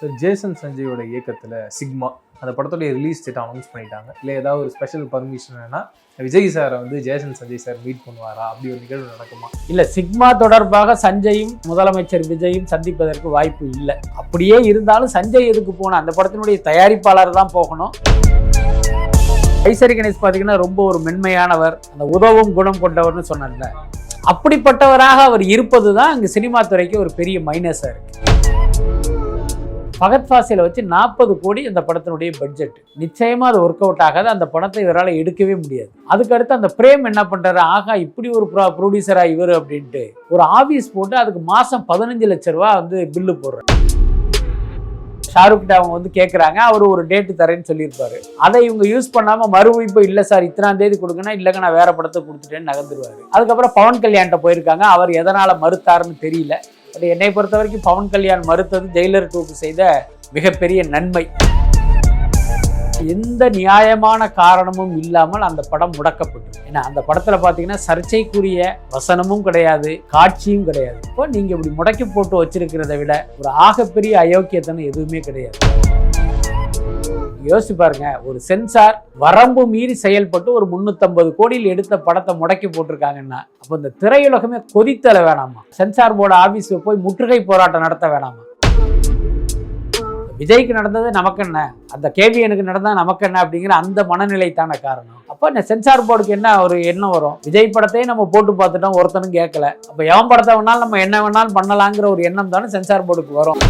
So Jason சஞ்சயோட இயக்கத்தில் Sigma அந்த படத்தோடைய ரிலீஸ் டேட் அனௌன்ஸ் பண்ணிட்டாங்க. இல்லை ஏதாவது ஒரு ஸ்பெஷல் பர்மிஷன்னா விஜய் சாரை வந்து ஜேசன் சஞ்சய் சார் மீட் பண்ணுவாரா, அப்படி ஒரு நிகழ்வு நடக்குமா? இல்லை, சிக்மா தொடர்பாக சஞ்சயும் முதலமைச்சர் விஜயும் சந்திப்பதற்கு வாய்ப்பு இல்லை. அப்படியே இருந்தாலும் சஞ்சய் எதுக்கு போகணும்? அந்த படத்தினுடைய தயாரிப்பாளர் தான் போகணும். ஐசரி கணேஷ் பார்த்தீங்கன்னா ரொம்ப ஒரு மென்மையானவர், அந்த உதவும் குணம் கொண்டவர்னு சொன்னார்ல, அப்படிப்பட்டவராக அவர் இருப்பது தான் அங்கே சினிமா துறைக்கு ஒரு பெரிய மைனஸாக இருக்கு. ஃபகத் ஃபாசிலை வச்சு 40 கோடி அந்த படத்தினுடைய பட்ஜெட். நிச்சயமாக அது ஒர்க் அவுட் ஆகாது. அந்த படத்தை இவரால் எடுக்கவே முடியாது. அதுக்கடுத்து அந்த பிரேம் என்ன பண்ணுறாரு, ஆகா இப்படி ஒரு ப்ரொடியூசராக இவர் அப்படின்ட்டு ஒரு ஆஃபீஸ் போட்டு அதுக்கு மாதம் 15 லட்ச ரூபா வந்து பில்லு போடுறாரு. ஷாருக்கிட்ட அவங்க வந்து கேட்குறாங்க, அவர் ஒரு டேட்டு தரேன்னு சொல்லியிருப்பாரு. அதை இவங்க யூஸ் பண்ணாமல் மறுவிப்பு இல்லை சார் இத்தனாம் தேதி கொடுங்கன்னா, இல்லைங்க நான் வேற படத்தை கொடுத்துட்டேன்னு நகர்ந்துருவாரு. அதுக்கப்புறம் பவன் கல்யாண்கிட்ட போயிருக்காங்க. அவர் எதனால் மறுத்தாருன்னு தெரியல. பட் என்னை பொறுத்த வரைக்கும் பவன் கல்யாண் மறுத்தது ஜெயிலர் 2க்கு செய்த மிகப்பெரிய நன்மை. எந்த நியாயமான காரணமும் இல்லாமல் அந்த படம் முடக்கப்பட்டது. ஏன்னா அந்த படத்தில் பார்த்தீங்கன்னா சர்ச்சைக்குரிய வசனமும் கிடையாது, காட்சியும் கிடையாது. இப்போ நீங்கள் இப்படி முடக்கி போட்டு வச்சிருக்கிறத விட ஒரு ஆகப்பெரிய அயோக்கியத்தனம் எதுவுமே கிடையாது. யோசிச்சு பாருங்க, ஒரு சென்சார் வரம்பு மீறி செயல்பட்டு ஒரு 350 கோடியில் எடுத்த படத்தை முடக்கி போட்டிருக்காங்கன்னா, அப்போ இந்த திரையுலகமே கொதித்தல வேணாமா? சென்சார் போர்டு ஆபீஸ்க்கு போய் முற்றுகை போராட்டம் நடத்த வேணாமா? விஜய்க்கு நடந்தது நமக்கு என்ன, அந்த கேவியனுக்கு நடந்தது நமக்கு என்ன அப்படிங்கிற அந்த மனநிலை தானே காரணம். அப்போ இந்த சென்சார் போர்டுக்கு என்ன ஒரு எண்ணம் வரும்? விஜய் படத்தையும் நம்ம போட்டு பார்த்துட்டோம், ஒருத்தனும் கேட்கல, அப்போ எவன் படத்தை வேணாலும் நம்ம என்ன வேணாலும் பண்ணலாங்கிற ஒரு எண்ணம் தானே சென்சார் போர்டுக்கு வரும்.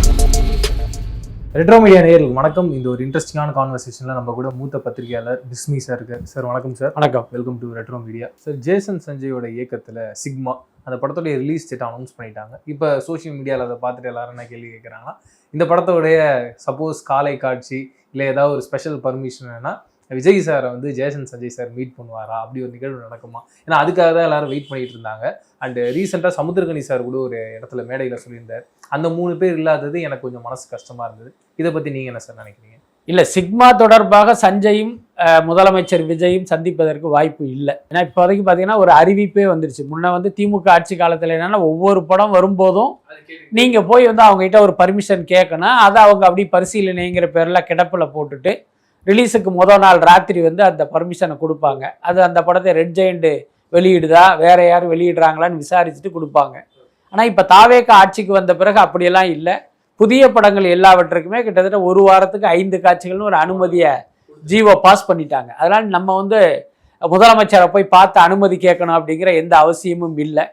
ரெட்ரோ மீடியா நேயர்களுக்கு வணக்கம். இந்த ஒரு இன்ட்ரெஸ்டிங்கான கான்வர்சேஷனில் நம்ம கூட மூத்த பத்திரிகையாளர் பிஸ்மி சார் இருக்கார். சார் வணக்கம் சார். வணக்கம், welcome to retro media. Sir Jason சஞ்சயோட இயக்கத்தில் சிக்மா அந்த படத்தோடைய ரிலீஸ் டேட் அனௌன்ஸ் பண்ணிட்டாங்க. இப்போ சோஷியல் மீடியாவில் அதை பார்த்துட்டு எல்லாரும் என்ன கேள்வி கேட்குறாங்கன்னா, இந்த படத்தோடைய சப்போஸ் காலை காட்சி இல்லை ஏதாவது ஒரு ஸ்பெஷல் பர்மிஷன்னா விஜய் சாரை வந்து ஜேசன் சஞ்சய் சார் மீட் பண்ணுவாரா, அப்படி ஒரு நிகழ்வு நடக்குமா? ஏன்னா அதுக்காக தான் எல்லாரும் வெயிட் பண்ணிட்டு இருந்தாங்க. அண்ட் ரீசெண்டாக சமுத்திரகனி சார் கூட ஒரு இடத்துல மேடையில் சொல்லியிருந்தார், அந்த 3 பேர் இல்லாதது எனக்கு கொஞ்சம் மனசு கஷ்டமாக இருந்தது. இதை பற்றி நீங்கள் என்ன சார் நினைக்கிறீங்க? இல்லை, சிக்மா தொடர்பாக சஞ்சயும் முதலமைச்சர் விஜயும் சந்திப்பதற்கு வாய்ப்பு இல்லை. ஏன்னா இப்போ வரைக்கும் பார்த்தீங்கன்னா ஒரு அறிவிப்பே வந்துருச்சு. முன்ன வந்து திமுக ஆட்சி காலத்தில் என்னன்னா ஒவ்வொரு படம் வரும்போதும் நீங்கள் போய் வந்து அவங்ககிட்ட ஒரு பர்மிஷன் கேட்கணும். அதை அவங்க அப்படி பரிசீலனைங்கிற பேரில் கிடப்பில் போட்டுட்டு ரிலீஸுக்கு முதல் நாள் ராத்திரி வந்து அந்த பர்மிஷனை கொடுப்பாங்க. அது அந்த படத்தை ரெட் ஜெயண்ட் வெளியிடுதா, வேற யாரும் வெளியிடுறாங்களான்னு விசாரிச்சுட்டு கொடுப்பாங்க. ஆனால் இப்போ தாவேக ஆட்சிக்கு வந்த பிறகு அப்படியெல்லாம் இல்லை. புதிய படங்கள் எல்லாவற்றுக்குமே கிட்டத்தட்ட ஒரு வாரத்துக்கு 5 காட்சிகள்னு ஒரு அனுமதியை ஜிஓ பாஸ் பண்ணிட்டாங்க. அதனால் நம்ம வந்து முதலமைச்சரை போய் பார்த்து அனுமதி கேட்கணும் அப்படிங்கிற எந்த அவசியமும் இல்லை.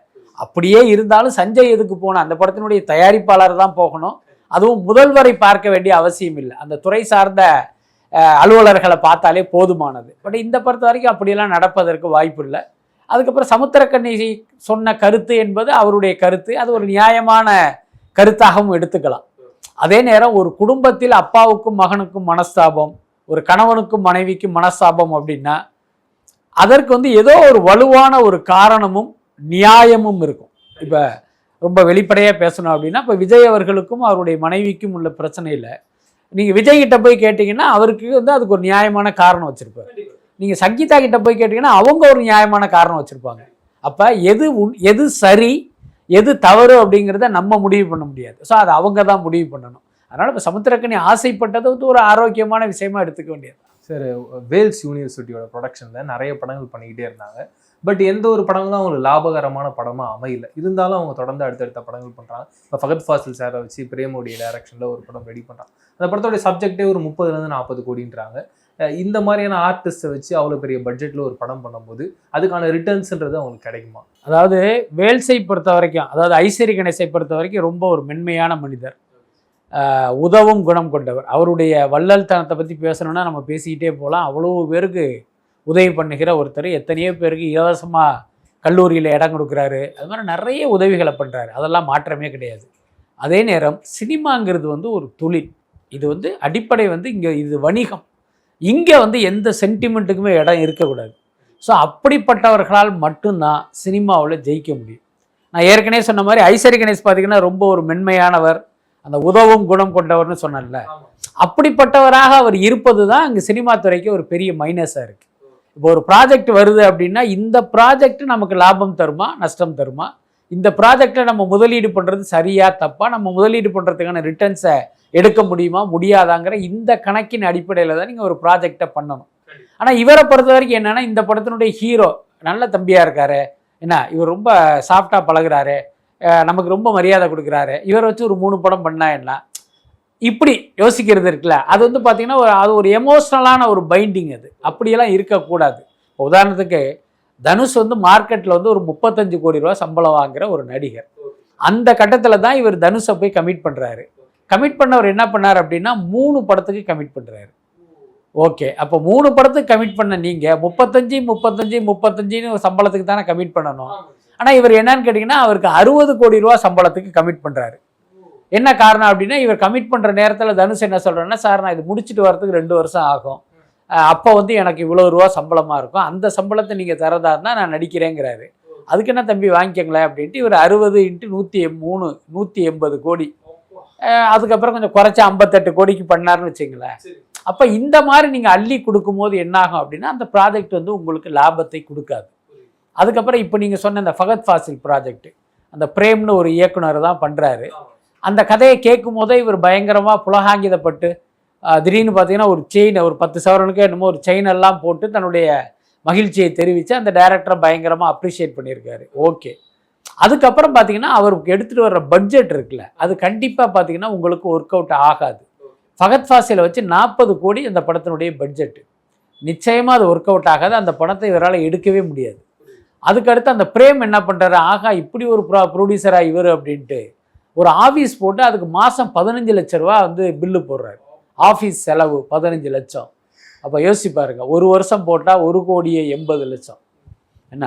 அப்படியே இருந்தாலும் சஞ்சய் எதுக்கு போகணும்? அந்த படத்தினுடைய தயாரிப்பாளர் தான் போகணும். அதுவும் முதல்வரை பார்க்க வேண்டிய அவசியம் இல்லை, அந்த துறை சார்ந்த அலுவலர்களை பார்த்தாலே போதுமானது. பட் இந்த பொறுத்த வரைக்கும் அப்படியெல்லாம் நடப்பதற்கு வாய்ப்பு இல்லை. அதுக்கப்புறம் சமுத்திரக்கண்ணி சொன்ன கருத்து என்பது அவருடைய கருத்து, அது ஒரு நியாயமான கருத்தாகவும் எடுத்துக்கலாம். அதே நேரம் ஒரு குடும்பத்தில் அப்பாவுக்கும் மகனுக்கும் மனஸ்தாபம், ஒரு கணவனுக்கும் மனைவிக்கும் மனஸ்தாபம் அப்படின்னா அதற்கு வந்து ஏதோ ஒரு வலுவான ஒரு காரணமும் நியாயமும் இருக்கும். இப்போ ரொம்ப வெளிப்படையாக பேசணும் அப்படின்னா, இப்போ விஜய் அவர்களுக்கும் அவருடைய மனைவிக்கும் உள்ள பிரச்சனையில் நீங்கள் விஜய்கிட்ட போய் கேட்டிங்கன்னா அவருக்கு வந்து அதுக்கு ஒரு நியாயமான காரணம் வச்சுருப்பார். நீங்கள் சங்கீதா கிட்ட போய் கேட்டிங்கன்னா அவங்க ஒரு நியாயமான காரணம் வச்சுருப்பாங்க. அப்போ எது சரி எது தவறு அப்படிங்கிறத நம்ம முடிவு பண்ண முடியாது. ஸோ அதை அவங்க தான் முடிவு பண்ணணும். அதனால் இப்போ சமுத்திரக்கனி ஆசைப்பட்டது வந்து ஒரு ஆரோக்கியமான விஷயமா எடுத்துக்க வேண்டியது. சார், வேல்ஸ் யூனிவர்சிட்டியோட ப்ரொடக்ஷனில் நிறைய படங்கள் பண்ணிக்கிட்டே இருந்தாங்க. பட் எந்த ஒரு படங்களும் அவங்களுக்கு லாபகரமான படமாக அமையல. இருந்தாலும் அவங்க தொடர்ந்து அடுத்தடுத்த படங்கள் பண்ணுறாங்க. இப்போ ஃபகத் ஃபாசில் சாரை வச்சு பிரேமோடைய டைரக்ஷனில் ஒரு படம் ரெடி பண்ணுறாங்க. அந்த படத்தோடைய சப்ஜெக்டே ஒரு 30 40 கோடின்றாங்க. இந்த மாதிரியான ஆர்டிஸ்ட்டை வச்சு அவ்வளோ பெரிய பட்ஜெட்டில் ஒரு படம் பண்ணும்போது அதுக்கான ரிட்டர்ன்ஸ்ன்றது அவங்களுக்கு கிடைக்குமா? அதாவது வேல்ஸை பொறுத்த வரைக்கும், அதாவது ஐசரி கணேசை பொறுத்த வரைக்கும் ரொம்ப ஒரு மென்மையான மனிதர், உதவும் குணம் கொண்டவர். அவருடைய வள்ளல் தனத்தை பற்றி பேசணும்னா நம்ம பேசிக்கிட்டே போகலாம். அவ்வளோ பேருக்கு உதவி பண்ணுகிற ஒருத்தர். எத்தனையோ பேருக்கு இலவசமாக கல்லூரியில் இடம் கொடுக்குறாரு. அது மாதிரி நிறைய உதவிகளை பண்ணுறாரு. அதெல்லாம் மாற்றமே கிடையாது. அதே நேரம் சினிமாங்கிறது வந்து ஒரு தொழில். இது வந்து அடிப்படை வந்து இங்கே இது வணிகம். இங்கே வந்து எந்த சென்டிமெண்ட்டுக்குமே இடம் இருக்கக்கூடாது. ஸோ அப்படிப்பட்டவர்களால் மட்டும்தான் சினிமாவில் ஜெயிக்க முடியும். நான் ஏற்கனவே சொன்ன மாதிரி ஐசரி கணேஷ் பார்த்திங்கன்னா ரொம்ப ஒரு மென்மையானவர், அந்த உதவும் குணம் கொண்டவர்னு சொன்னல, அப்படிப்பட்டவராக அவர் இருப்பது தான் அங்கே சினிமா துறைக்கு ஒரு பெரிய மைனஸாக இருக்குது. இப்போ ஒரு ப்ராஜெக்ட் வருது அப்படின்னா இந்த ப்ராஜெக்ட் நமக்கு லாபம் தருமா நஷ்டம் தருமா, இந்த ப்ராஜெக்டில் நம்ம முதலீடு பண்ணுறது சரியா தப்பா, நம்ம முதலீடு பண்ணுறதுக்கான ரிட்டர்ன்ஸை எடுக்க முடியுமா முடியாதாங்கிற இந்த கணக்கின் அடிப்படையில் தான் நீங்கள் ஒரு ப்ராஜெக்டை பண்ணணும். ஆனால் இவரை பொறுத்த வரைக்கும் என்னென்னா, இந்த படத்தினுடைய ஹீரோ நல்ல தம்பியாக இருக்காரு, என்ன இவர் ரொம்ப சாஃப்டாக பழகுறாரு, நமக்கு ரொம்ப மரியாதை கொடுக்குறாரு, இவரை வச்சு ஒரு 3 படம் பண்ணா என்ன, இப்படி யோசிக்கிறது இருக்குல்ல, அது வந்து பார்த்தீங்கன்னா அது ஒரு எமோஷ்னலான ஒரு பைண்டிங். அது அப்படியெல்லாம் இருக்கக்கூடாது. இப்போ உதாரணத்துக்கு தனுஷ் வந்து மார்க்கெட்டில் வந்து ஒரு 35 கோடி ரூபா சம்பளம் வாங்குற ஒரு நடிகர். அந்த கட்டத்தில் தான் இவர் தனுஷை போய் கமிட் பண்ணுறாரு. கமிட் பண்ணவர் என்ன பண்ணார் அப்படின்னா 3 படத்துக்கு கமிட் பண்ணுறாரு. ஓகே, அப்போ 3 படத்துக்கு கமிட் பண்ண நீங்கள் 35 சம்பளத்துக்கு தானே கமிட் பண்ணணும். ஆனால் இவர் என்னன்னு கேட்டிங்கன்னா அவருக்கு 60 கோடி ரூபா சம்பளத்துக்கு கமிட் பண்ணுறாரு. என்ன காரணம் அப்படின்னா, இவர் கமிட் பண்ணுற நேரத்தில் தனுஷ் என்ன சொல்கிறேன்னா, சார் நான் இது முடிச்சுட்டு வரதுக்கு 2 வருஷம் ஆகும், அப்போ வந்து எனக்கு இவ்வளோ ரூபா சம்பளமாக இருக்கும், அந்த சம்பளத்தை நீங்கள் தரதா இருந்தால் நான் நடிக்கிறேங்கிறாரு. அதுக்கு என்ன தம்பி வாங்கிக்கங்களேன் அப்படின்ட்டு இவர் 60 × 180 கோடி, அதுக்கப்புறம் கொஞ்சம் குறைச்சா 58 கோடிக்கு பண்ணாருன்னு வச்சுங்களேன். அப்போ இந்த மாதிரி நீங்கள் அள்ளி கொடுக்கும்போது என்னாகும் அப்படின்னா, அந்த ப்ராஜெக்ட் வந்து உங்களுக்கு லாபத்தை கொடுக்காது. அதுக்கப்புறம் இப்போ நீங்கள் சொன்ன இந்த ஃபகத் ஃபாசில் ப்ராஜெக்ட், அந்த பிரேம்னு ஒரு இயக்குனர் தான் பண்ணுறாரு. அந்த கதையை கேட்கும் போதே இவர் பயங்கரமாக புலகாங்கிதப்பட்டு திடீர்னு பார்த்தீங்கன்னா ஒரு செயின், ஒரு 10 சவரனுக்கு என்னமோ ஒரு செயின் எல்லாம் போட்டு தன்னுடைய மகிழ்ச்சியை தெரிவித்து அந்த டைரக்டரை பயங்கரமாக அப்ரிஷியேட் பண்ணியிருக்காரு. ஓகே, அதுக்கப்புறம் பார்த்தீங்கன்னா அவருக்கு எடுத்துகிட்டு வர்ற பட்ஜெட் இருக்குல்ல, அது கண்டிப்பாக பார்த்தீங்கன்னா உங்களுக்கு ஒர்க் அவுட் ஆகாது. ஃபகத் ஃபாசிலை வச்சு 40 கோடி அந்த படத்தினுடைய பட்ஜெட்டு, நிச்சயமாக அது ஒர்க் அவுட் ஆகாது. அந்த படத்தை இவரால் எடுக்கவே முடியாது. அதுக்கடுத்து அந்த பிரேம் என்ன பண்ணுறாரு, ஆகா இப்படி ஒரு ப்ரொடியூசராக இவர் அப்படின்ட்டு ஒரு ஆஃபீஸ் போட்டு அதுக்கு மாதம் 15 லட்ச ரூபா வந்து பில்லு போடுறாரு. ஆஃபீஸ் செலவு 15 லட்சம். அப்போ யோசிச்சு பாருங்க, ஒரு வருஷம் போட்டால் 1,80,00,000 என்ன.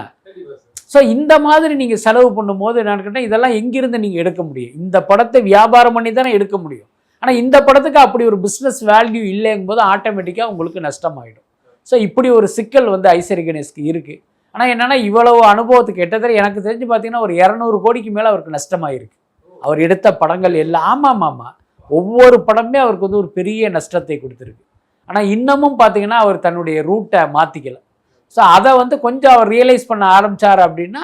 ஸோ இந்த மாதிரி நீங்கள் செலவு பண்ணும்போது என்னன்னு கேட்டால் இதெல்லாம் எங்கிருந்து நீங்கள் எடுக்க முடியும்? இந்த படத்தை வியாபாரம் பண்ணி தானே எடுக்க முடியும். ஆனால் இந்த படத்துக்கு அப்படி ஒரு பிஸ்னஸ் வேல்யூ இல்லைங்கும் போது ஆட்டோமேட்டிக்காக உங்களுக்கு நஷ்டமாயிடும். ஸோ இப்படி ஒரு சிக்கல் வந்து ஐசரி கணேஷ்க்கு இருக்குது. ஆனால் என்னென்னா இவ்வளவு அனுபவத்துக்கு கிட்டத்தட்ட எனக்கு தெரிஞ்சு பார்த்தீங்கன்னா ஒரு 200 கோடிக்கு மேலே அவருக்கு நஷ்டமாயிருக்கு. அவர் எடுத்த படங்கள் எல்லாம் ஆமாம் ஒவ்வொரு படமே அவருக்கு வந்து ஒரு பெரிய நஷ்டத்தை கொடுத்துருக்கு. ஆனால் இன்னமும் பார்த்தீங்கன்னா அவர் தன்னுடைய ரூட்டை மாற்றிக்கல. ஸோ அதை வந்து கொஞ்சம் அவர் ரியலைஸ் பண்ண ஆரம்பித்தார் அப்படின்னா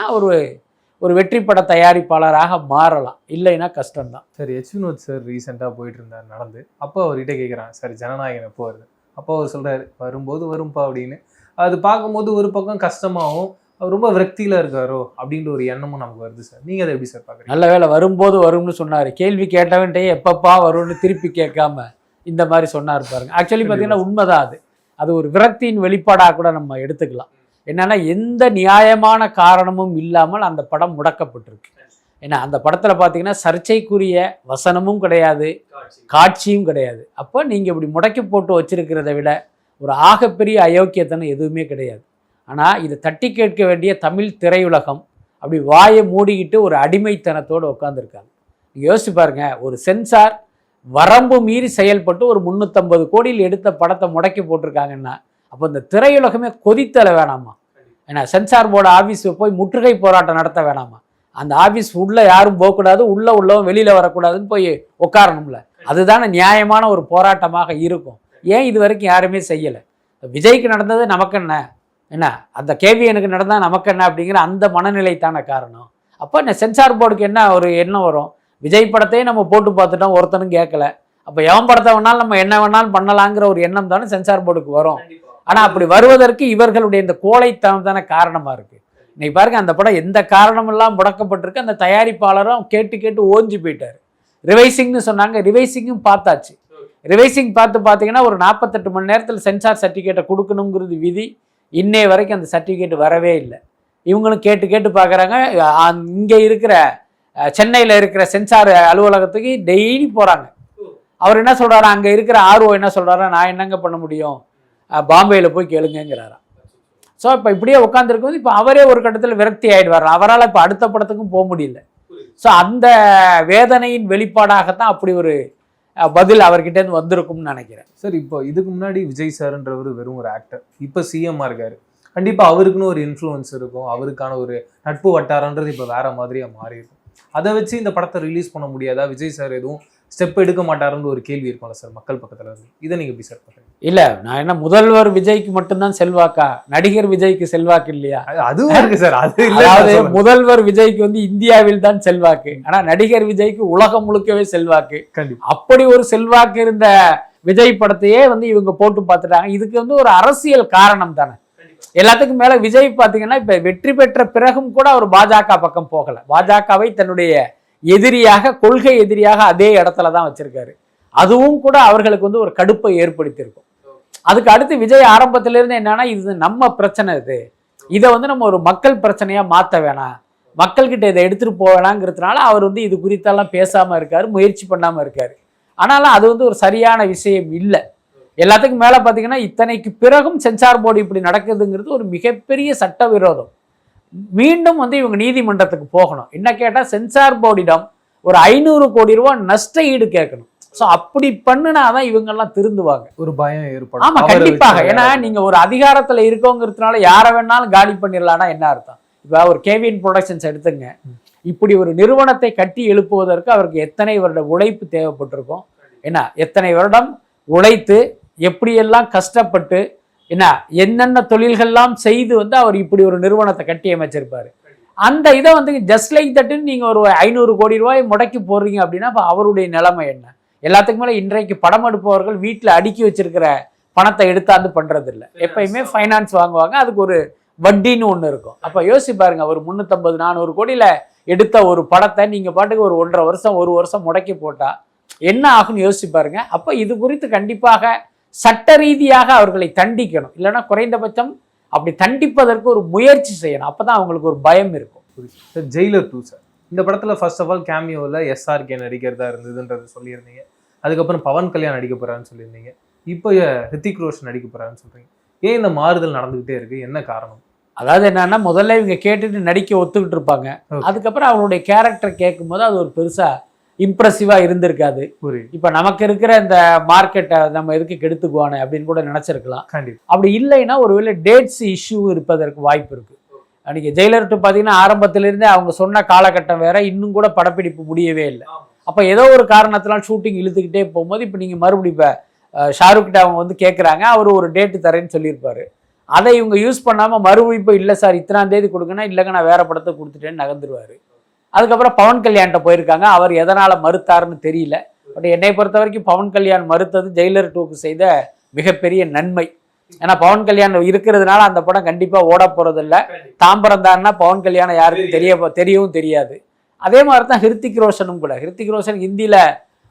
ஒரு வெற்றி பட தயாரிப்பாளராக மாறலாம், இல்லைன்னா கஷ்டம்தான். சார் எச் வினோத் சார் ரீசெண்டாக போயிட்டு இருந்தார் நடந்து, அப்போ அவர்கிட்ட கேட்குறாங்க சார் ஜனநாயகன் எப்போ வருது, அப்போ அவர் சொல்கிறாரு வரும்போது வரும்பா அப்படின்னு. அது பார்க்கும்போது ஒரு பக்கம் கஷ்டமாகவும் அவர் ரொம்ப விரக்தியில் இருக்காரோ அப்படின்ற ஒரு எண்ணமும் நமக்கு வருது சார். நீங்கள் அதை எப்படி சார் பார்க்குறீங்க? நல்ல வேலை வரும்போது வரும்னு சொன்னார். கேள்வி கேட்டவன்ட்டே எப்பப்பா வரும்னு திருப்பி கேட்காம இந்த மாதிரி சொன்னார் பாருங்க. ஆக்சுவலி பார்த்தீங்கன்னா உண்மைதான். அது ஒரு விரக்தியின் வெளிப்பாடாக கூட நம்ம எடுத்துக்கலாம். என்னன்னா எந்த நியாயமான காரணமும் இல்லாமல் அந்த படம் முடக்கப்பட்டிருக்கு. ஏன்னா அந்த படத்தில் பார்த்தீங்கன்னா சர்ச்சைக்குரிய வசனமும் கிடையாது, காட்சியும் கிடையாது. அப்போ நீங்கள் இப்படி முடக்கி போட்டு வச்சிருக்கிறத விட ஒரு ஆகப்பெரிய அயோக்கியத்தனம் எதுவுமே கிடையாது. ஆனால் இதை தட்டி கேட்க வேண்டிய தமிழ் திரையுலகம் அப்படி வாயை மூடிக்கிட்டு ஒரு அடிமைத்தனத்தோடு உட்காந்துருக்காங்க. நீங்கள் யோசிச்சு பாருங்க, ஒரு சென்சார் வரம்பு மீறி செயல்பட்டு ஒரு 350 கோடியில் எடுத்த படத்தை முடக்கி போட்டிருக்காங்கன்னா அப்போ இந்த திரையுலகமே கொதித்தல வேணாமா? ஏன்னா சென்சார் போர்டு ஆஃபீஸ் போய் முற்றுகை போராட்டம் நடத்த வேணாமா? அந்த ஆஃபீஸ் உள்ளே யாரும் போகக்கூடாது, உள்ளவன் வெளியில் வரக்கூடாதுன்னு போய் உட்காரணும்ல. அதுதானே நியாயமான ஒரு போராட்டமாக இருக்கும். ஏன் இது வரைக்கும் யாருமே செய்யலை? விஜய்க்கு நடந்தது நமக்கு என்ன, அந்த கேவியனுக்கு நடந்தால் நமக்கு என்ன அப்படிங்கிற அந்த மனநிலை தானே காரணம். அப்போ இந்த சென்சார் போர்டுக்கு என்ன ஒரு எண்ணம் வரும்? விஜய் படத்தையும் நம்ம போட்டு பார்த்துட்டோம், ஒருத்தனும் கேட்கல, அப்போ எவன் படத்தை வேணாலும் நம்ம என்ன வேணாலும் பண்ணலாங்கிற ஒரு எண்ணம் தானே சென்சார் போர்டுக்கு வரும். ஆனால் அப்படி வருவதற்கு இவர்களுடைய இந்த கோழைத்தனம் தானே காரணமாக இருக்குது. இன்னைக்கு பாருங்க, அந்த படம் எந்த காரணமெல்லாம் முடக்கப்பட்டிருக்கு. அந்த தயாரிப்பாளரும் கேட்டு ஓஞ்சி போயிட்டார். ரிவைசிங்னு சொன்னாங்க, ரிவைசிங்கும் பார்த்தாச்சு. ரிவைசிங் பார்த்தீங்கன்னா ஒரு 48 மணி நேரத்தில் சென்சார் சர்டிஃபிகேட்டை கொடுக்கணுங்கிறது விதி. இன்னைய வரைக்கும் அந்த சர்டிஃபிகேட் வரவே இல்லை. இவங்களும் கேட்டு பார்க்குறாங்க. இங்கே இருக்கிற சென்னையில் இருக்கிற சென்சார் அலுவலகத்துக்கு டெய்லி போகிறாங்க. அவர் என்ன சொல்கிறாரு, அங்கே இருக்கிற ஆர்ஓ என்ன சொல்கிறாரா, நான் என்னங்க பண்ண முடியும், பாம்பேயில் போய் கேளுங்கிறாராம். ஸோ இப்போ இப்படியே உட்காந்துருக்கும்போது இப்போ அவரே ஒரு கட்டத்தில் விரக்தி ஆகிடுவார். அவரால் இப்போ அடுத்த படத்துக்கும் போக முடியல. ஸோ அந்த வேதனையின் வெளிப்பாடாகத்தான் அப்படி ஒரு பதில் அவர்கிட்டேருந்து வந்திருக்கும்னு நினைக்கிறேன். சார் இப்போ இதுக்கு முன்னாடி விஜய் சார்ன்றவர் வெறும் ஒரு ஆக்டர், இப்போ சிஎம்மாக இருக்காரு. கண்டிப்பாக அவருக்குன்னு ஒரு இன்ஃப்ளூயன்ஸ் இருக்கும், அவருக்கான ஒரு நட்பு வட்டாரன்றது இப்போ வேற மாதிரியாக மாறி இருக்கும். அதை வச்சு இந்த படத்தை ரிலீஸ் பண்ண முடியாதா? விஜய் சார் எதுவும் ஸ்டெப் எடுக்க மாட்டாருன்னு ஒரு கேள்வி இருக்கும்ல சார் மக்கள் பக்கத்துல இருந்து. இதை நீங்க எப்படி சார் பண்றீங்க? இல்ல நான் என்ன முதல்வர் விஜய்க்கு மட்டும்தான் செல்வாக்கா, நடிகர் விஜய்க்கு செல்வாக்கு இல்லையா? அதுவும் இருக்கு சார். அது அதாவது முதல்வர் விஜய்க்கு வந்து இந்தியாவில் தான் செல்வாக்கு, ஆனா நடிகர் விஜய்க்கு உலகம் முழுக்கவே செல்வாக்கு. அப்படி ஒரு செல்வாக்கு இருந்த விஜய் படத்தையே வந்து இவங்க போட்டு பார்த்துட்டாங்க. இதுக்கு வந்து ஒரு அரசியல் காரணம் தானே. எல்லாத்துக்கும் மேல விஜய் பாத்தீங்கன்னா இப்ப வெற்றி பெற்ற பிறகும் கூட அவர் பாஜக பக்கம் போகல. பாஜகவை தன்னுடைய எதிரியாக, கொள்கை எதிரியாக அதே இடத்துலதான் வச்சிருக்காரு. அதுவும் கூட அவர்களுக்கு வந்து ஒரு கடுப்பை ஏற்படுத்தியிருக்கும். அதுக்கு அடுத்து விஜய் ஆரம்பத்திலிருந்து என்னன்னா, இது நம்ம பிரச்சனை, இதை வந்து நம்ம ஒரு மக்கள் பிரச்சனையா மாத்த வேணாம், மக்கள்கிட்ட இதை எடுத்துட்டு போவேணாங்கிறதுனால அவர் வந்து இது குறித்தெல்லாம் பேசாம இருக்காரு, முயற்சி பண்ணாம இருக்காரு. ஆனாலும் அது வந்து ஒரு சரியான விஷயம் இல்லை. எல்லாத்துக்கும் மேல பாத்தீங்கன்னா இத்தனைக்கு பிறகும் சென்சார் போர்டு இப்படி நடக்குதுங்கிறது ஒரு மிகப்பெரிய சட்டவிரோதம். மீண்டும் வந்து இவங்க நீதிமன்றத்துக்கு போகணும். என்ன கேட்டா சென்சார் போர்டிடம் ஒரு 500 கோடி ரூபாய் நஷ்ட ஈடு கேட்கணும். ஸோ அப்படி பண்ணுனாதான் இவங்கெல்லாம் திருந்துவாங்க. ஒரு பயம் ஏற்படும். ஆமா, கண்டிப்பாக. ஏன்னா நீங்க ஒரு அதிகாரத்துல இருக்கோங்கிறதுனால யாரை வேணாலும் காலி பண்ணிடலாம்னா என்ன அர்த்தம்? இப்ப ஒரு கேவிஎன் ப்ரொடக்ஷன்ஸ் எடுத்துங்க. இப்படி ஒரு நிறுவனத்தை கட்டி எழுப்புவதற்கு அவருக்கு எத்தனை வருட உழைப்பு தேவைப்பட்டிருக்கும், என்ன எத்தனை வருடம் உழைத்து எப்படியெல்லாம் கஷ்டப்பட்டு என்னென்ன தொழில்கள்லாம் செய்து வந்து அவர் இப்படி ஒரு நிறுவனத்தை கட்டி அமைச்சிருப்பாரு. அந்த இதை வந்து ஜஸ்ட் லைக் தட்டுன்னு நீங்க ஒரு 500 கோடி ரூபாய் முடக்கி போடுறீங்க அப்படின்னா அப்ப அவருடைய நிலைமை என்ன? எல்லாத்துக்கும் மேல இன்றைக்கு படம் எடுப்பவர்கள் வீட்டில் அடுக்கி வச்சிருக்கிற பணத்தை எடுத்தாந்து பண்றது இல்லை. எப்பயுமே ஃபைனான்ஸ் வாங்குவாங்க, அதுக்கு ஒரு வட்டின்னு ஒன்று இருக்கும். அப்ப யோசிச்சு பாருங்க, ஒரு 350-400 கோடியில எடுத்த ஒரு படத்தை நீங்க பாட்டுக்கு ஒரு 1.5 வருஷம் 1 வருஷம் முடக்கி போட்டா என்ன ஆகும்னு யோசிச்சு பாருங்க. அப்ப இது குறித்து கண்டிப்பாக சட்ட ரீதியாக அவர்களை தண்டிக்கணும். இல்லைன்னா குறைந்தபட்சம் அப்படி தண்டிப்பதற்கு ஒரு முயற்சி செய்யணும். அப்பதான் அவங்களுக்கு ஒரு பயம் இருக்கும். ஜெயிலர் 2 சார், இந்த படத்துல ஃபர்ஸ்ட் ஆஃப் ஆல் கேமியோவில் SRK நடிக்கிறதா இருந்ததுன்றது சொல்லியிருந்தீங்க. அதுக்கப்புறம் பவன் கல்யாண் நடிக்க போறான்னு சொல்லியிருந்தீங்க. இப்போ ஹிருத்திக் ரோஷன் நடிக்க போறான்னு சொல்றீங்க. ஏன் இந்த மாறுதல் நடந்துகிட்டே இருக்கு? என்ன காரணம்? அதாவது என்னன்னா, முதல்ல இவங்க கேட்டுட்டு நடிக்க ஒத்துக்கிட்டு இருப்பாங்க. அதுக்கப்புறம் அவங்களுடைய கேரக்டர் கேட்கும் போது அது ஒரு பெருசா இம்ப்ரெசிவா இருந்திருக்காது. இப்ப நமக்கு இருக்கிற இந்த மார்க்கெட்டை நம்ம எதுக்கு கெடுத்துக்குவானே அப்படின்னு கூட நினைச்சிருக்கலாம். அப்படி இல்லைன்னா ஒருவேளை டேட்ஸ் இஷ்யூ இருப்பதற்கு வாய்ப்பு இருக்கு. அன்னைக்கு ஜெயிலர் 2 பார்த்தீங்கன்னா ஆரம்பத்திலிருந்தே அவங்க சொன்ன காலகட்டம் வேற, இன்னும் கூட படப்பிடிப்பு முடியவே இல்லை. அப்போ ஏதோ ஒரு காரணத்தினால் ஷூட்டிங் இழுத்துக்கிட்டே போகும்போது இப்போ நீங்கள் மறுபடியும் இப்போ ஷாருக் கிட்ட அவங்க வந்து கேட்குறாங்க, அவர் ஒரு டேட்டு தரேன்னு சொல்லியிருப்பாரு. அதை இவங்க யூஸ் பண்ணாமல் மறுபடியும் இப்போ இல்லை சார் இத்தனாம் தேதி கொடுங்கன்னா, இல்லைங்க நான் வேற படத்தை கொடுத்துட்டேன்னு நகர்ந்துருவார். அதுக்கப்புறம் பவன் கல்யாண்கிட்ட போயிருக்காங்க, அவர் எதனால் மறுத்தாருன்னு தெரியல. பட் என்னை பொறுத்த வரைக்கும் பவன் கல்யாண் மறுத்தது ஜெயிலர் 2க்கு செய்த மிகப்பெரிய நன்மை. ஏன்னா பவன் கல்யாண் இருக்கிறதுனால அந்த படம் கண்டிப்பாக ஓட போறது இல்லை. தாம்பரம் தான்னா பவன் கல்யாணம் யாருக்கும் தெரியவும் தெரியாது. அதே மாதிரி தான் ஹிருத்திக் ரோஷனும் கூட. ஹிருத்திக் ரோஷன் ஹிந்தியில்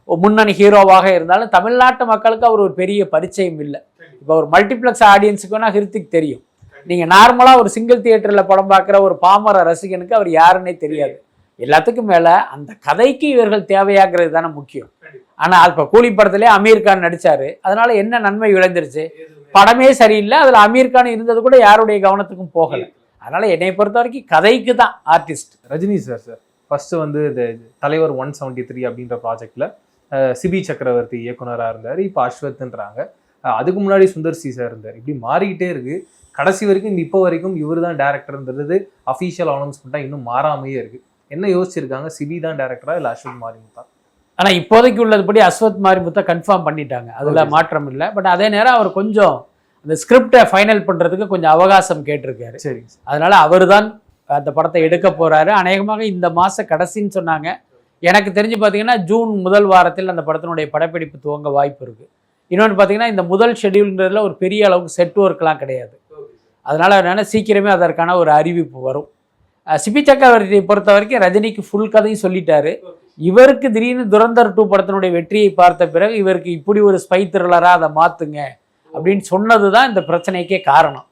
முன்னணி ஹீரோவாக இருந்தாலும் தமிழ்நாட்டு மக்களுக்கு அவர் ஒரு பெரிய பரிச்சயம் இல்லை. இப்போ ஒரு மல்டிப்ளெக்ஸ் ஆடியன்ஸுக்கு வேணால் ஹிருத்திக் தெரியும். நீங்கள் நார்மலாக ஒரு சிங்கிள் தியேட்டரில் படம் பார்க்குற ஒரு பாமர ரசிகனுக்கு அவர் யாருன்னே தெரியாது. எல்லாத்துக்கும் மேலே அந்த கதைக்கு இவர்கள் தேவையாகிறது தானே முக்கியம். ஆனால் இப்போ கூலி படத்திலே அமீர் கான் நடித்தார், அதனால என்ன நன்மை விளைஞ்சிருச்சு? படமே சரியில்லை, அதில் அமீர் கான் இருந்தது கூட யாருடைய கவனத்துக்கும் போகலை. அதனால என்னை பொறுத்த வரைக்கும் கதைக்கு தான் ஆர்டிஸ்ட். ரஜினி சார் ஃபர்ஸ்ட் வந்து இந்த தலைவர் 173 அப்படின்ற ப்ராஜெக்ட்ல சிபி சக்கரவர்த்தி இயக்குனராக இருந்தார். இப்போ அஸ்வத்ன்றாங்க. அதுக்கு முன்னாடி சுந்தர் சி சார் இருந்தார். இப்படி மாறிக்கிட்டே இருக்கு. கடைசி வரைக்கும் இப்போ வரைக்கும் இவர் தான் டேரக்டர்ன்றது அஃபீஷியல் அனௌன்ஸ்மெண்ட்டாக இன்னும் மாறாமையே இருக்கு. என்ன யோசிச்சிருக்காங்க? சிபி தான் டேரக்டரா இல்லை அஸ்வத் மாரிமுத்தா? ஆனால் இப்போதைக்கு உள்ளதுபடி அஸ்வத் மாரிமுத்தா கன்ஃபார்ம் பண்ணிட்டாங்க, அதில் மாற்றம் இல்லை. பட் அதே நேரம் அவர் கொஞ்சம் அந்த ஸ்கிரிப்டை ஃபைனல் பண்ணுறதுக்கு கொஞ்சம் அவகாசம் கேட்டிருக்காரு. சரி, அதனால அவர் தான் அந்த படத்தை எடுக்க போறாரு. அநேகமாக இந்த மாச கடைசின்னு சொன்னாங்க. எனக்கு தெரிஞ்சு பார்த்தீங்கன்னா ஜூன் முதல் வாரத்தில் அந்த படத்தினுடைய படப்பிடிப்பு துவங்க வாய்ப்பு இருக்கு. இன்னொன்று பார்த்தீங்கன்னா இந்த முதல் ஷெடியூல்ன்றதுல ஒரு பெரிய அளவுக்கு செட் ஒர்க்லாம் கிடையாது. அதனால என்னன்னா சீக்கிரமே அதற்கான ஒரு அறிவிப்பு வரும். சிபி சக்கரவர்த்தியை பொறுத்த வரைக்கும் ரஜினிக்கு ஃபுல் கதையும் சொல்லிட்டாரு. இவருக்கு திடீர்னு துரந்தர் 2 படத்தினுடைய வெற்றியை பார்த்த பிறகு இவருக்கு இப்படி ஒரு ஸ்பை த்ரில்லராக அதை மாற்றுங்க அப்படின்னு சொன்னது தான் இந்த பிரச்சனைக்கே காரணம்.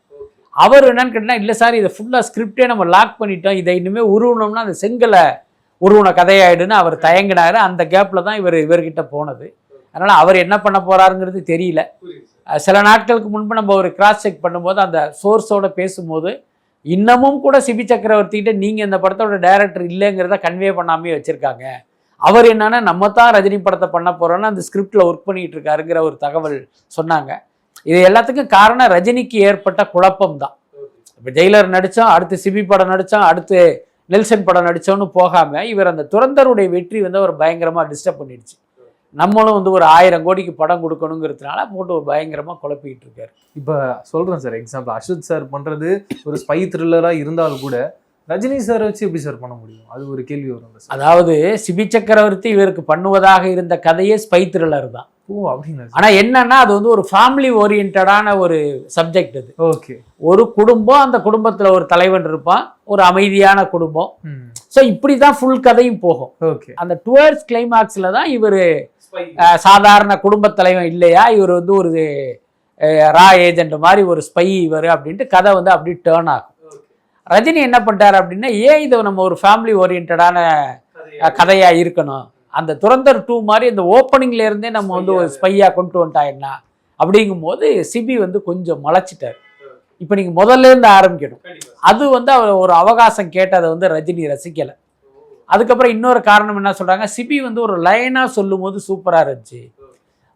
அவர் என்னன்னு கேட்டால், இல்லை சார் இதை ஃபுல்லாக ஸ்கிரிப்டே நம்ம லாக் பண்ணிட்டோம், இதை இன்னுமே உருவணும்னா அந்த செங்கலை உருவன கதையாயிடுன்னு அவர் தயங்கினார். அந்த கேப்பில் தான் இவர்கிட்ட போனது. அதனால் அவர் என்ன பண்ண போகிறாருங்கிறது தெரியல. சில நாட்களுக்கு முன்பு நம்ம ஒரு கிராஸ் செக் பண்ணும்போது அந்த சோர்ஸோடு பேசும்போது இன்னமும் கூட சிபி சக்கரவர்த்திகிட்ட நீங்கள் இந்த படத்தோட டைரக்டர் இல்லைங்கிறத கன்வே பண்ணாமே வச்சுருக்காங்க. அவர் என்னன்னா நம்ம தான் ரஜினி படத்தை பண்ண போகிறோன்னா அந்த ஸ்கிரிப்டில் ஒர்க் பண்ணிகிட்டு இருக்காருங்கிற ஒரு தகவல் சொன்னாங்க. இது எல்லாத்துக்கும் காரணம் ரஜினிக்கு ஏற்பட்ட குழப்பம் தான். இப்போ ஜெயிலர் நடித்தோம், அடுத்து சிபி படம் நடித்தோம், அடுத்து நெல்சன் படம் நடித்தோன்னு போகாமல் இவர் அந்த துரந்தருடைய வெற்றி வந்து அவர் பயங்கரமாக டிஸ்டர்ப் பண்ணிடுச்சு. நம்மளும் வந்து ஒரு 1000 கோடிக்கு படம் கொடுக்கணுங்கிறதுனால போட்டு ஒரு பயங்கரமாக குழப்பிக்கிட்டு இருக்காரு. இப்போ சொல்கிறேன் சார், எக்ஸாம்பிள் அஸ்வத் சார் பண்ணுறது ஒரு ஸ்பை த்ரில்லராக இருந்தாலும் கூட ரஜினி சார் வச்சு எப்படி சார் பண்ண முடியும்? அது ஒரு கேள்வி வரும் சார். அதாவது சிபி சக்கரவர்த்தி இவருக்கு பண்ணுவதாக இருந்த கதையே ஸ்பை த்ரில்லர் தான். ஓ அப்படின்னு. ஆனால் என்னன்னா அது வந்து ஒரு ஃபேமிலி ஓரியன்டான ஒரு சப்ஜெக்ட். அது ஓகே, ஒரு குடும்பம், அந்த குடும்பத்தில் ஒரு தலைவன் இருப்பான், ஒரு அமைதியான குடும்பம். ஸோ இப்படி தான் ஃபுல் கதையும் போகும். ஓகே, அந்த டுவர்ட்ஸ் கிளைமாக்ஸில் தான் இவர் சாதாரண குடும்பத் தலைவன் இல்லையா, இவர் வந்து ஒரு ரா ஏஜென்ட் மாதிரி ஒரு ஸ்பை இவர் அப்படின்ட்டு கதை வந்து அப்படி டேர்ன் ஆகும். ரஜினி என்ன பண்ணிட்டார் அப்படின்னா, ஏன் இதை நம்ம ஒரு ஃபேமிலி ஓரியன்டான கதையாக இருக்கணும், அந்த துரந்தர் 2 மாதிரி இந்த ஓப்பனிங்ல இருந்தே நம்ம வந்து ஒரு ஸ்பையாக கொண்டு வந்துட்டா என்ன அப்படிங்கும்போது சிபி வந்து கொஞ்சம் மலைச்சிட்டார். இப்போ நீங்கள் முதல்ல இருந்து ஆரம்பிக்கணும். அது வந்து அவர் ஒரு அவகாசம் கேட்டதை வந்து ரஜினி ரசிக்கலை. அதுக்கப்புறம் இன்னொரு காரணம் என்ன சொல்கிறாங்க, சிபி வந்து ஒரு லைனாக சொல்லும் போது சூப்பராக இருந்துச்சு,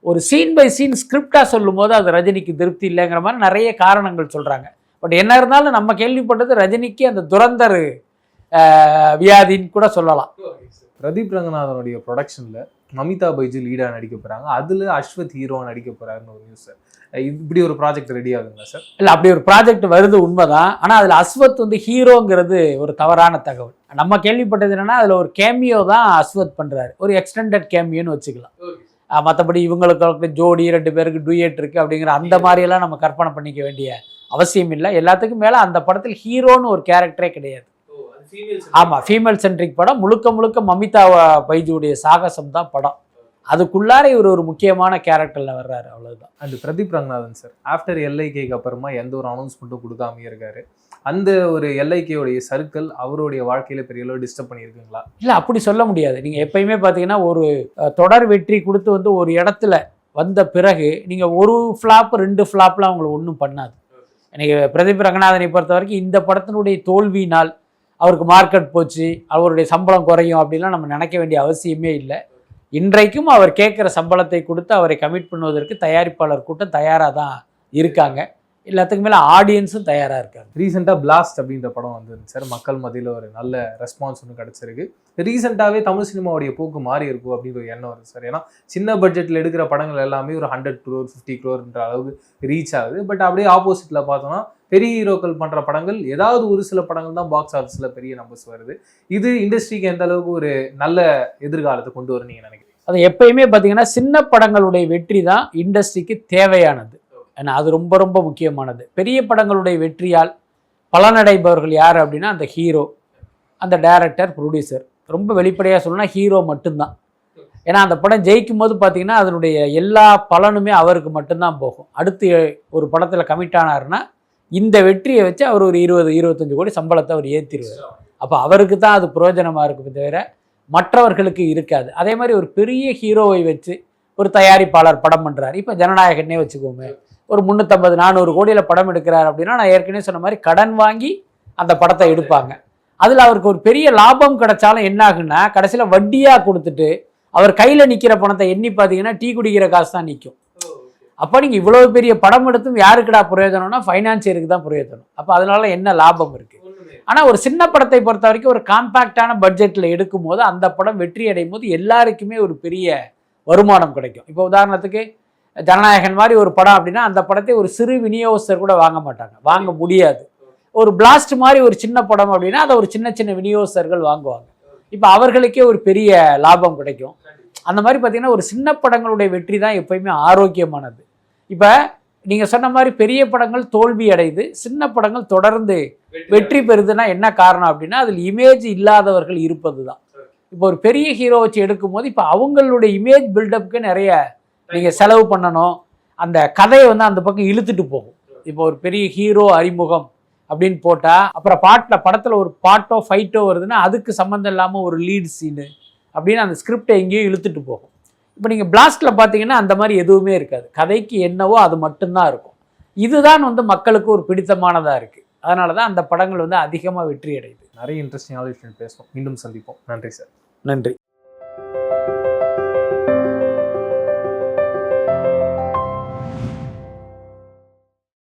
ஒரு சீன் பை சீன் ஸ்கிரிப்டாக சொல்லும் போது அது ரஜினிக்கு திருப்தி இல்லைங்கிற மாதிரி நிறைய காரணங்கள் சொல்கிறாங்க. பட் என்ன இருந்தாலும் நம்ம கேள்விப்பட்டது ரஜினிக்கு அந்த துரந்தர் வியாதின்னு கூட சொல்லலாம். பிரதீப் ரங்கநாதனுடைய ப்ரொடக்ஷனில் மமிதா பைஜு லீடாக நடிக்க போகிறாங்க, அதில் அஸ்வத் ஹீரோவாக நடிக்க போகிறாருன்னு ஒரு நியூஸ் சார். இப்படி ஒரு ப்ராஜெக்ட் ரெடி ஆகுதுங்களா சார்? இல்லை, அப்படி ஒரு ப்ராஜெக்ட் வருது உண்மைதான். ஆனால் அதில் அஸ்வத் வந்து ஹீரோங்கிறது ஒரு தவறான தகவல். நம்ம கேள்விப்பட்டது என்னன்னா, அதில் ஒரு கேமியோ தான் அஸ்வத் பண்ணுறாரு, ஒரு எக்ஸ்டெண்டட் கேமியோன்னு வச்சுக்கலாம். மற்றபடி இவங்களுக்கு ஜோடி 2 பேருக்கு டூயட் இருக்குது அப்படிங்கிற அந்த மாதிரியெல்லாம் நம்ம கற்பனை பண்ணிக்க வேண்டிய அவசியம் இல்லை. எல்லாத்துக்கும் மேலே அந்த படத்தில் ஹீரோன்னு ஒரு கேரக்டரே கிடையாது. ஆமாம், ஃபீமேல் சென்ட்ரிக் படம். முழுக்க முழுக்க மமிதா பைஜுடைய சாகசம் தான் படம். அதுக்குள்ளார இவர் ஒரு முக்கியமான கேரக்டரில் வர்றாரு, அவ்வளோதான். And Pradeep Ranganathan sir after எல்ஐகேக்கு அப்புறமா எந்த ஒரு அனௌன்ஸ்மெண்ட்டும் கொடுக்காமே இருக்காரு. அந்த ஒரு எல்ஐகேவுடைய சர்க்கிள் அவருடைய வாழ்க்கையில் பெரிய அளவு டிஸ்டர்ப் பண்ணியிருக்குங்களா? இல்லை, அப்படி சொல்ல முடியாது. நீங்கள் எப்பயுமே பார்த்தீங்கன்னா ஒரு தொடர் வெற்றி கொடுத்து வந்து ஒரு இடத்துல வந்த பிறகு நீங்கள் ஒரு ஃப்ளாப் 2 ஃப்ளாப்லாம் அவங்களை ஒன்றும் பண்ணாது. எனக்கு பிரதீப் ரங்கநாதனை பொறுத்த வரைக்கும் இந்த படத்தினுடைய தோல்வினால் அவருக்கு மார்க்கெட் போச்சு, அவருடைய சம்பளம் குறையும் அப்படின்லாம் நம்ம நினைக்க வேண்டிய அவசியமே இல்லை. இன்றைக்கும் அவர் கேட்குற சம்பளத்தை கொடுத்து அவரை கமிட் பண்ணுவதற்கு தயாரிப்பாளர் கூட்டம் தயாராக தான் இருக்காங்க. எல்லாத்துக்கும் மேலே ஆடியன்ஸும் தயாராக இருக்காங்க. ரீசெண்டாக பிளாஸ்ட் அப்படின்ற படம் வந்துருந்து சார், மக்கள் மத்தியில் ஒரு நல்ல ரெஸ்பான்ஸ் ஒன்று கிடச்சிருக்கு. ரீசெண்டாகவே தமிழ் சினிமாவுடைய போக்கு மாறி இருக்கும் அப்படின்ற ஒரு எண்ணம் வருது சார். ஏன்னா சின்ன பட்ஜெட்டில் எடுக்கிற படங்கள் எல்லாமே ஒரு 100 crore 50 crore அளவுக்கு ரீச் ஆகுது. பட் அப்படியே ஆப்போசிட்டில் பார்த்தோம்னா பெரிய ஹீரோக்கள் பண்ணுற படங்கள் ஏதாவது ஒரு சில படங்கள் தான் பாக்ஸ் ஆஃபீஸில் பெரிய நம்பர்ஸ் வருது. இது இண்டஸ்ட்ரிக்கு எந்த அளவுக்கு ஒரு நல்ல எதிர்காலத்தை கொண்டு வரும் நீங்கள் நினைக்கிறீங்க? அது எப்பயுமே பார்த்தீங்கன்னா சின்ன படங்களுடைய வெற்றி தான் இண்டஸ்ட்ரிக்கு தேவையானது. ஏன்னா அது ரொம்ப ரொம்ப முக்கியமானது. பெரிய படங்களுடைய வெற்றியால் பலனடைபவர்கள் யார் அப்படின்னா அந்த ஹீரோ, அந்த டைரக்டர், ப்ரொடியூசர். ரொம்ப வெளிப்படையாக சொல்லணும்னா ஹீரோ மட்டும்தான். ஏன்னா அந்த படம் ஜெயிக்கும் போது பார்த்தீங்கன்னா அதனுடைய எல்லா பலனுமே அவருக்கு மட்டும்தான் போகும். அடுத்து ஒரு படத்தில் கமிட் ஆனாருன்னா இந்த வெற்றியை வச்சு அவர் ஒரு 20-25 கோடி சம்பளத்தை அவர் ஏற்றிடுவார். அப்போ அவருக்கு தான் அது பிரயோஜனமாக இருக்குமே தவிர மற்றவர்களுக்கு இருக்காது. அதே மாதிரி ஒரு பெரிய ஹீரோவை வச்சு ஒரு தயாரிப்பாளர் படம் பண்ணுறாரு. இப்போ ஜனநாயகனே வச்சுக்கோமே, ஒரு 350-400 கோடியில் படம் எடுக்கிறார் அப்படின்னா நான் ஏற்கனவே சொன்ன மாதிரி கடன் வாங்கி அந்த படத்தை எடுப்பாங்க. அதில் அவருக்கு ஒரு பெரிய லாபம் கிடைச்சாலும் என்ன ஆகுன்னா கடைசியில் வட்டியாக கொடுத்துட்டு அவர் கையில் நிற்கிற பணத்தை எண்ணி பார்த்தீங்கன்னா டீ குடிக்கிற காசு தான் நிற்கும். அப்போ நீங்கள் இவ்வளோ பெரிய படம் எடுத்தும் யாருக்குடா பிரயோஜனம்னா ஃபைனான்சியருக்கு தான் பிரயோஜனம். அப்போ அதனால என்ன லாபம் இருக்குது? ஆனால் ஒரு சின்ன படத்தை பொறுத்த வரைக்கும் ஒரு காம்பேக்டான பட்ஜெட்டில் எடுக்கும் போது அந்த படம் வெற்றி அடையும் போது எல்லாருக்குமே ஒரு பெரிய வருமானம் கிடைக்கும். இப்போ உதாரணத்துக்கு ஜனநாயகன் மாதிரி ஒரு படம் அப்படின்னா அந்த படத்தை ஒரு சிறு விநியோகஸ்தர் கூட வாங்க மாட்டாங்க, வாங்க முடியாது. ஒரு பிளாஸ்ட் மாதிரி ஒரு சின்ன படம் அப்படின்னா அதை ஒரு சின்ன சின்ன விநியோகஸ்தர்கள் வாங்குவாங்க. இப்போ அவர்களுக்கே ஒரு பெரிய லாபம் கிடைக்கும். அந்த மாதிரி பார்த்தீங்கன்னா ஒரு சின்ன படங்களுடைய வெற்றி தான் எப்பயுமே ஆரோக்கியமானது. இப்போ நீங்கள் சொன்ன மாதிரி பெரிய படங்கள் தோல்வி அடையுது, சின்ன படங்கள் தொடர்ந்து வெற்றி பெறுதுன்னா என்ன காரணம் அப்படின்னா அதில் இமேஜ் இல்லாதவர்கள் இருப்பது தான். இப்போ ஒரு பெரிய ஹீரோ வச்சு எடுக்கும் போது இப்போ அவங்களுடைய இமேஜ் பில்டப்புக்கு நிறைய நீங்கள் செலவு பண்ணணும். அந்த கதையை வந்து அந்த பக்கம் இழுத்துட்டு போகும். இப்போ ஒரு பெரிய ஹீரோ அறிமுகம் அப்படின்னு போட்டால் அப்புறம் படத்தில் ஒரு பாட்டோ ஃபைட்டோ வருதுன்னா அதுக்கு சம்மந்தம் இல்லாமல் ஒரு லீட் சீனு அப்படின்னு அந்த ஸ்கிரிப்டை எங்கேயும் இழுத்துட்டு போகும். இப்போ நீங்கள் பிளாஸ்ட்டில் பார்த்தீங்கன்னா அந்த மாதிரி எதுவுமே இருக்காது. கதைக்கு என்னவோ அது மட்டும்தான் இருக்கும். இதுதான் வந்து மக்களுக்கு ஒரு பிடித்தமானதாக இருக்குது. அதனால தான் அந்த படங்கள் வந்து அதிகமாக வெற்றி அடையுது. நிறைய இன்ட்ரெஸ்டிங்கான விஷயம் பேசுவோம். மீண்டும் சந்திப்போம். நன்றி சார். நன்றி.